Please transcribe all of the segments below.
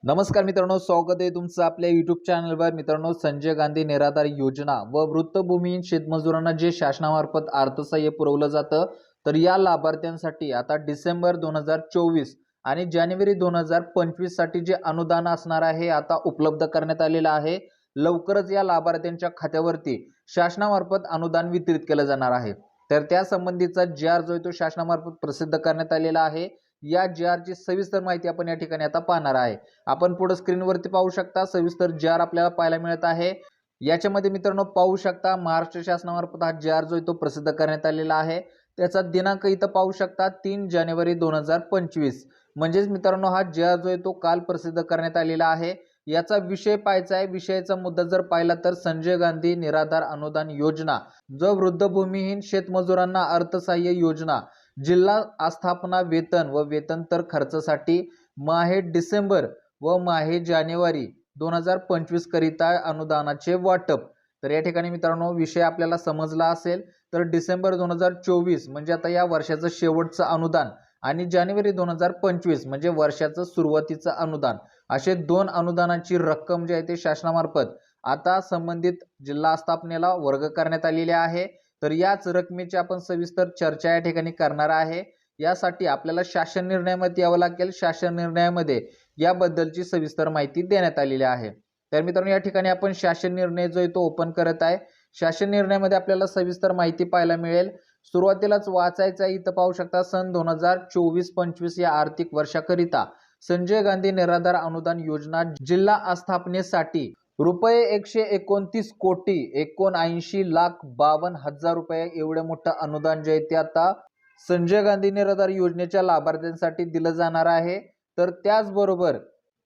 नमस्कार मित्रांनो, स्वागत आहे तुमचं आपल्या YouTube चॅनलवर। मित्रांनो, संजय गांधी निराधार योजना व वृत्तभूमीहीन शेतमजुरांना जे शासनामार्फत अर्थसहाय्य पुरवलं जातं, तर या लाभार्थ्यांसाठी आता डिसेंबर 2024 आणि जानेवारी 2025 साठी जे अनुदान असणार आहे आता उपलब्ध करण्यात आलेलं आहे। लवकरच या लाभार्थ्यांच्या खात्यावरती शासनामार्फत अनुदान वितरित केलं जाणार आहे। तर त्या संबंधीचा JR जो आहे तो शासनामार्फत प्रसिद्ध करण्यात आलेला आहे। या JR ची सविस्तर माहिती आपण या ठिकाणी आता पाहणार आहे। आपण पुढे स्क्रीनवरती पाहू शकता सविस्तर JR आपल्याला पाहायला मिळत आहे। याच्यामध्ये मित्रांनो पाहू शकता महाराष्ट्र शासनामार्फत हा JR जो आहे तो प्रसिद्ध करण्यात आलेला आहे। त्याचा दिनांक इथं पाहू शकता 3 जानेवारी 2025। म्हणजेच मित्रांनो हा JR जो आहे तो काल प्रसिद्ध करण्यात आलेला आहे। याचा विषय पाहायचा आहे। विषयाचा मुद्दा जर पाहिला तर संजय गांधी निराधार अनुदान योजना, जो वृद्धभूमीहीन शेतमजुरांना अर्थसहाय्य योजना, जिल्हा आस्थापना वेतन व वेतनतर खर्चासाठी माहे डिसेंबर व माहे जानेवारी 2025 करिता अनुदानाचे वाटप। तर या ठिकाणी मित्रांनो विषय आपल्याला समजला असेल। तर डिसेंबर 2024 म्हणजे आता या वर्षाचं शेवटचं अनुदान आणि जानेवारी 2025 म्हणजे वर्षाचं सुरुवातीचं अनुदान, असे दोन अनुदानाची रक्कम जी आहे ते शासनामार्फत आता संबंधित जिल्हा आस्थापनेला वर्ग करण्यात आलेली आहे। तर याच रकमेची आपण सविस्तर चर्चा या ठिकाणी करणार आहे। यासाठी आपल्याला शासन निर्णयामध्ये यावं लागेल। शासन निर्णयामध्ये याबद्दलची सविस्तर माहिती देण्यात आलेली आहे। तर मित्रांनो या ठिकाणी आपण शासन निर्णय जो आहे तो ओपन करत आहे। शासन निर्णयामध्ये आपल्याला सविस्तर माहिती पाहायला मिळेल। सुरुवातीलाच वाचायचं आहे, इथं पाहू शकता सन 2024-25 या आर्थिक वर्षाकरिता संजय गांधी निराधार अनुदान योजना जिल्हा आस्थापनेसाठी रुपये 129 कोटी 79,52,000 रुपये एवढं मोठं अनुदान जे आहे ते आता संजय गांधी निराधार योजनेच्या लाभार्थ्यांसाठी दिलं जाणार आहे। तर त्याचबरोबर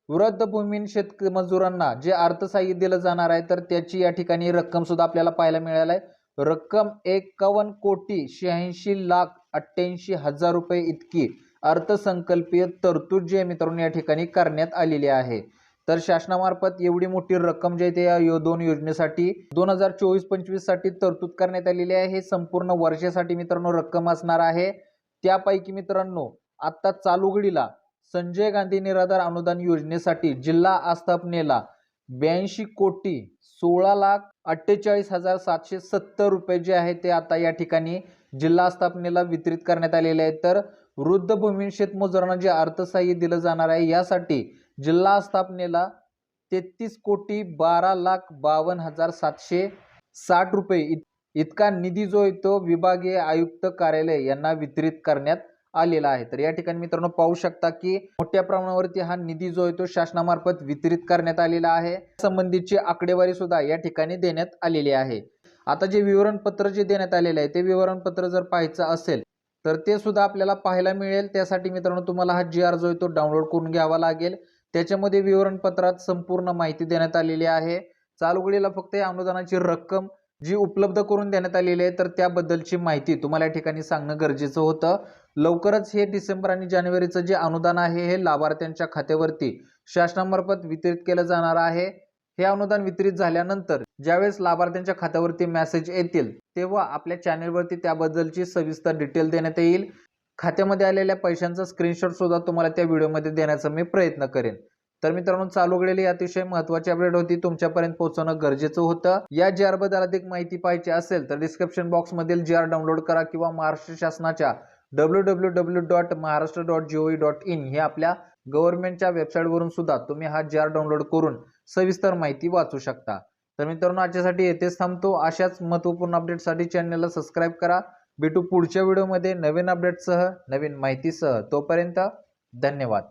वृद्धभूमीहीन शेतमजुरांना जे अर्थसहाय्य दिलं जाणार आहे तर त्याची या ठिकाणी रक्कम सुद्धा आपल्याला पाहायला मिळाली आहे। रक्कम 51,86,88,000 रुपये इतकी अर्थसंकल्पीय तरतूद जी आहे मित्रांनो या ठिकाणी करण्यात आलेली आहे। तर शासनामार्फत एवढी मोठी रक्कम जी आहे ते या दोन योजनेसाठी 2024-25 साठी तरतूद करण्यात आलेली आहे। हे संपूर्ण वर्षासाठी मित्रांनो रक्कम असणार आहे। त्यापैकी मित्रांनो आता चालू घडीला संजय गांधी निराधार अनुदान योजनेसाठी जिल्हा आस्थापनेला 82,16,48,770 रुपये जे आहे ते आता या ठिकाणी जिल्हा आस्थापनेला वितरित करण्यात आलेले आहेत। तर वृद्धभूमीहीन शेतमजुरांना जे अर्थसहाय्य दिलं जाणार आहे यासाठी जिल्हा आस्थापनेला 33,52,760 रुपये इतका निधी जो आहे तो विभागीय आयुक्त कार्यालय यांना वितरित करण्यात आलेला आहे। तर या ठिकाणी मित्रांनो पाहू शकता की मोठ्या प्रमाणावरती हा निधी जो आहे तो शासनामार्फत वितरित करण्यात आलेला आहे। संबंधीची आकडेवारी सुद्धा या ठिकाणी देण्यात आलेली आहे। आता जे विवरणपत्र जे देण्यात आलेले आहे ते विवरणपत्र जर पाहायचं असेल तर ते सुद्धा आपल्याला पाहायला मिळेल। त्यासाठी मित्रांनो तुम्हाला हा JR जो आहे तो डाउनलोड करून घ्यावा लागेल। त्याच्यामध्ये विवरणपत्रात संपूर्ण माहिती देण्यात आलेली आहे। चालू घडीला फक्त या अनुदानाची रक्कम जी उपलब्ध करून देण्यात आलेली आहे तर त्याबद्दलची माहिती तुम्हाला या ठिकाणी सांगणं गरजेचं होतं। लवकरच हे डिसेंबर आणि जानेवारीचं जे अनुदान आहे हे लाभार्थ्यांच्या खात्यावरती शासनामार्फत वितरित केलं जाणार आहे। हे अनुदान वितरित झाल्यानंतर ज्यावेळेस लाभार्थ्यांच्या खात्यावरती मेसेज येतील तेव्हा आपल्या चॅनलवरती त्याबद्दलची सविस्तर डिटेल देण्यात येईल। खात्यामध्ये आलेल्या पैशांचा स्क्रीनशॉट सुद्धा तुम्हाला त्या व्हिडिओमध्ये देण्याचा मी प्रयत्न करेन। तर मित्रांनो चालू घडलेली अतिशय महत्त्वाची अपडेट होती, तुमच्यापर्यंत पोहोचवणं गरजेचं होतं। या JR बद्दल अधिक माहिती पाहिजे असेल तर डिस्क्रिप्शन बॉक्स मधील JR डाउनलोड करा किंवा महाराष्ट्र शासनाच्या www.maharashtra.gov.in हे आपल्या गव्हर्नमेंटच्या वेबसाईटवरून सुद्धा तुम्ही हा JR डाउनलोड करून सविस्तर माहिती वाचू शकता। तर मित्रांनो आजच्यासाठी येथेच थांबतो। अशाच महत्त्वपूर्ण अपडेटसाठी चॅनलला सबस्क्राइब करा। भेटू पुढच्या व्हिडिओमध्ये नवीन अपडेटसह नवीन माहितीसह। तोपर्यंत धन्यवाद।